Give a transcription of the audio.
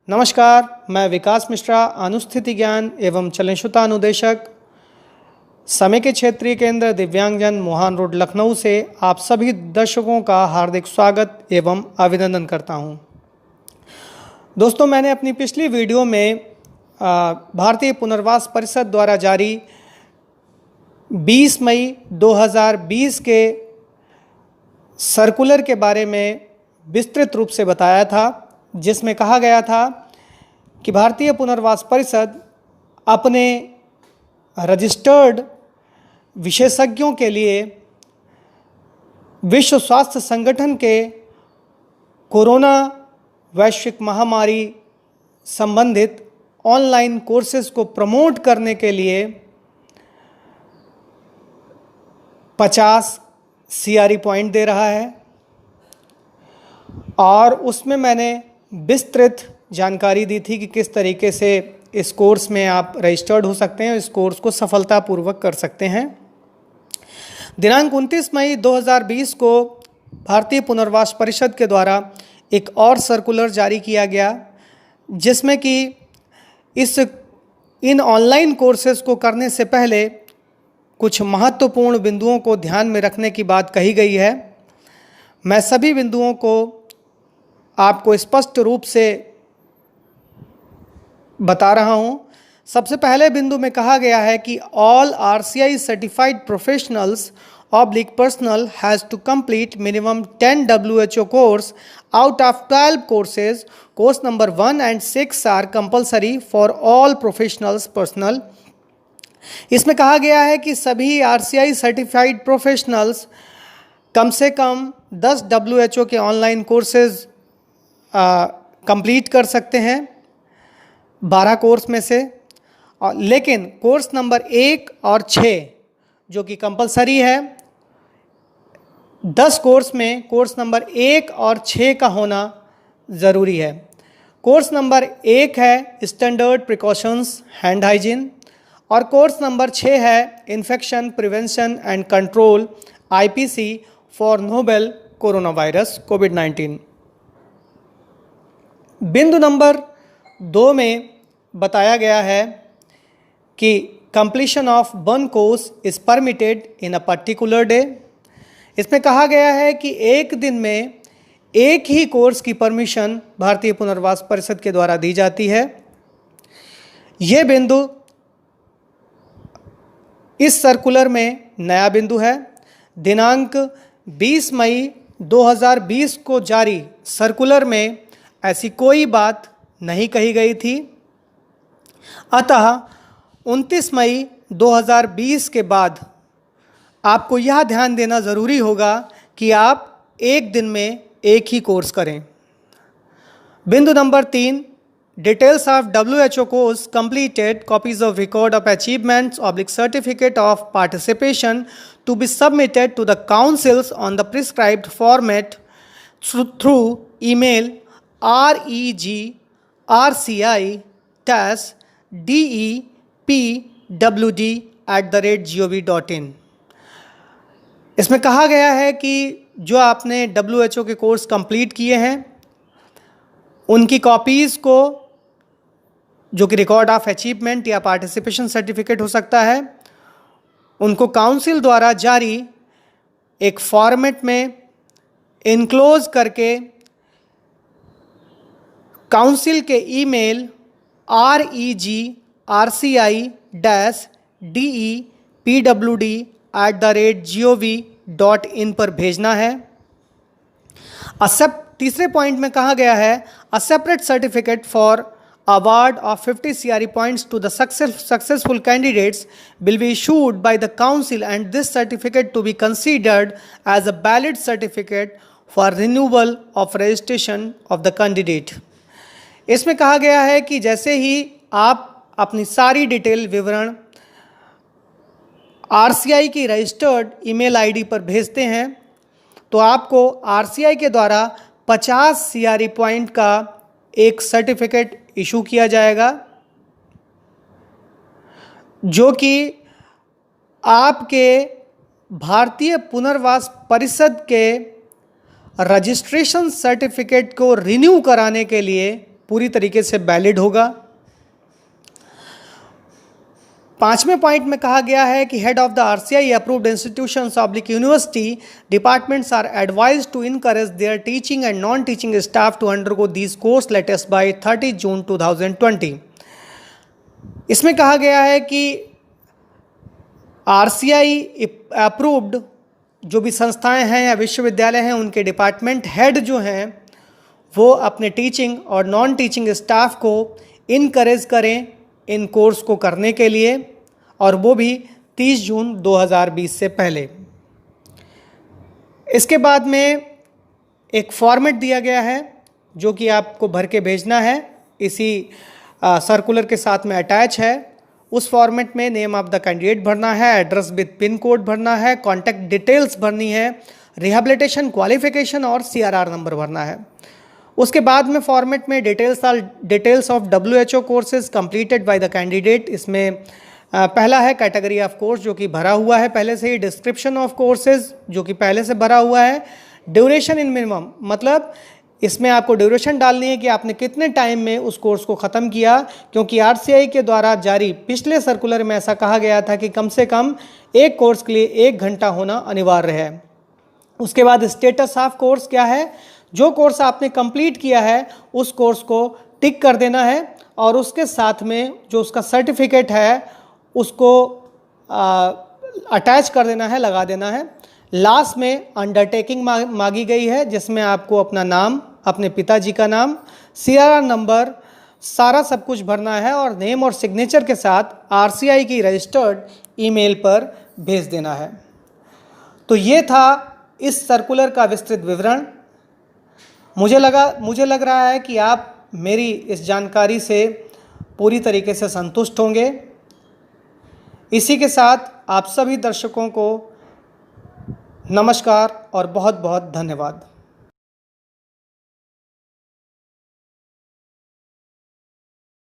नमस्कार, मैं विकास मिश्रा, अनुस्थिति ज्ञान एवं चलनशुता अनुदेशक, समय के क्षेत्रीय केंद्र दिव्यांगजन मोहान रोड लखनऊ से आप सभी दर्शकों का हार्दिक स्वागत एवं अभिनंदन करता हूं। दोस्तों, मैंने अपनी पिछली वीडियो में भारतीय पुनर्वास परिषद द्वारा जारी 20 मई 2020 के सर्कुलर के बारे में विस्तृत रूप से बताया था, जिसमें कहा गया था कि भारतीय पुनर्वास परिषद अपने रजिस्टर्ड विशेषज्ञों के लिए विश्व स्वास्थ्य संगठन के कोरोना वैश्विक महामारी संबंधित ऑनलाइन कोर्सेज को प्रमोट करने के लिए 50 CRE पॉइंट दे रहा है। और उसमें मैंने विस्तृत जानकारी दी थी कि किस तरीके से इस कोर्स में आप रजिस्टर्ड हो सकते हैं, इस कोर्स को सफलतापूर्वक कर सकते हैं। दिनांक 29 मई 2020 को भारतीय पुनर्वास परिषद के द्वारा एक और सर्कुलर जारी किया गया, जिसमें कि इन ऑनलाइन कोर्सेज को करने से पहले कुछ महत्वपूर्ण बिंदुओं को ध्यान में रखने की बात कही गई है। मैं सभी बिंदुओं को आपको स्पष्ट रूप से बता रहा हूं। सबसे पहले बिंदु में कहा गया है कि all RCI certified professionals oblique personnel has to complete minimum 10 WHO course out of 12 courses. Course number 1 and 6 are compulsory for all professionals personnel. इसमें कहा गया है कि सभी RCI सर्टिफाइड प्रोफेशनल्स कम से कम 10 WHO के ऑनलाइन कोर्सेज कंप्लीट कर सकते हैं 12 कोर्स में से। लेकिन कोर्स नंबर 1 और 6 जो कि कंपलसरी है, 10 कोर्स में कोर्स नंबर 1 और 6 का होना ज़रूरी है। कोर्स नंबर 1 है स्टैंडर्ड प्रिकॉशंस हैंड हाइजीन, और कोर्स नंबर 6 है infection prevention and control IPC for novel corona virus कोविड-19। बिंदु नंबर 2 में बताया गया है कि completion of 1 course is permitted in a particular day. इसमें कहा गया है कि एक दिन में एक ही कोर्स की परमिशन भारतीय पुनर्वास परिषद के द्वारा दी जाती है। ये बिंदु इस सर्कुलर में नया बिंदु है। दिनांक 20 मई 2020 को जारी सर्कुलर में ऐसी कोई बात नहीं कही गई थी। अतः 29 मई 2020 के बाद आपको यह ध्यान देना ज़रूरी होगा कि आप एक दिन में एक ही कोर्स करें। बिंदु number 3, details of WHO course completed, copies of record of achievements oblique certificate of participation to be submitted to the councils on the prescribed format through email regRCI-DEPWD@gov.in। इसमें कहा गया है कि जो आपने WHO के कोर्स कंप्लीट किए हैं, उनकी कॉपीज़ को, जो कि रिकॉर्ड ऑफ अचीवमेंट या पार्टिसिपेशन सर्टिफिकेट हो सकता है, उनको काउंसिल द्वारा जारी एक फॉर्मेट में इनक्लोज करके काउंसिल के ईमेल regRCI-DEPWD@gov.in पर भेजना है। तीसरे पॉइंट में कहा गया है a separate certificate for award of 50 CRE points to the successful candidates will be issued by the council and this certificate to be considered as a valid certificate for renewal of registration of the candidate. इसमें कहा गया है कि जैसे ही आप अपनी सारी detail विवरण RCI की रजिस्टर्ड ईमेल ID पर भेजते हैं, तो आपको RCI के द्वारा 50 CRE पॉइंट का एक सर्टिफिकेट इशू किया जाएगा, जो कि आपके भारतीय पुनर्वास परिषद के रजिस्ट्रेशन सर्टिफिकेट को रिन्यू कराने के लिए पूरी तरीके से वैलिड होगा। 5वें पॉइंट में कहा गया है कि head of the RCI approved institutions oblique university departments are advised to encourage their teaching and non teaching staff to undergo these course latest by 30 June 2020। इसमें कहा गया है कि RCI अप्रूव्ड जो भी संस्थाएं हैं या विश्वविद्यालय हैं उनके डिपार्टमेंट हेड जो हैं वो अपने टीचिंग और नॉन टीचिंग स्टाफ को इनकरेज करें इन कोर्स को करने के लिए, और वो भी 30 जून 2020 से पहले। इसके बाद में एक फॉर्मेट दिया गया है जो कि आपको भर के भेजना है, इसी सर्कुलर के साथ में अटैच है। उस फॉर्मेट में नेम ऑफ द कैंडिडेट भरना है, एड्रेस विद पिन कोड भरना है, कॉन्टैक्ट डिटेल्स भरनी है, रिहेबिलिटेशन क्वालिफिकेशन और CRR नंबर भरना है। उसके बाद में फॉर्मेट में details of WHO courses completed by the candidate. इसमें पहला है कैटेगरी ऑफ कोर्स जो कि भरा हुआ है पहले से ही, डिस्क्रिप्शन ऑफ कोर्सेज जो कि पहले से भरा हुआ है, ड्यूरेशन इन मिनिमम मतलब इसमें आपको ड्यूरेशन डालनी है कि आपने कितने टाइम में उस कोर्स को ख़त्म किया, क्योंकि RCI के द्वारा जारी पिछले सर्कुलर में ऐसा कहा गया था कि कम से कम एक कोर्स के लिए 1 घंटा होना अनिवार्य है। उसके बाद स्टेटस ऑफ कोर्स क्या है, जो कोर्स आपने कंप्लीट किया है उस कोर्स को टिक कर देना है और उसके साथ में जो उसका सर्टिफिकेट है उसको अटैच कर देना है, लगा देना है। लास्ट में अंडरटेकिंग मांगी गई है जिसमें आपको अपना नाम, अपने पिताजी का नाम, CRR नंबर, सारा सब कुछ भरना है और नेम और सिग्नेचर के साथ RCI की रजिस्टर्ड ईमेल पर भेज देना है। तो ये था इस सर्कुलर का विस्तृत विवरण। मुझे लग रहा है कि आप मेरी इस जानकारी से पूरी तरीके से संतुष्ट होंगे। इसी के साथ आप सभी दर्शकों को नमस्कार और बहुत बहुत धन्यवाद।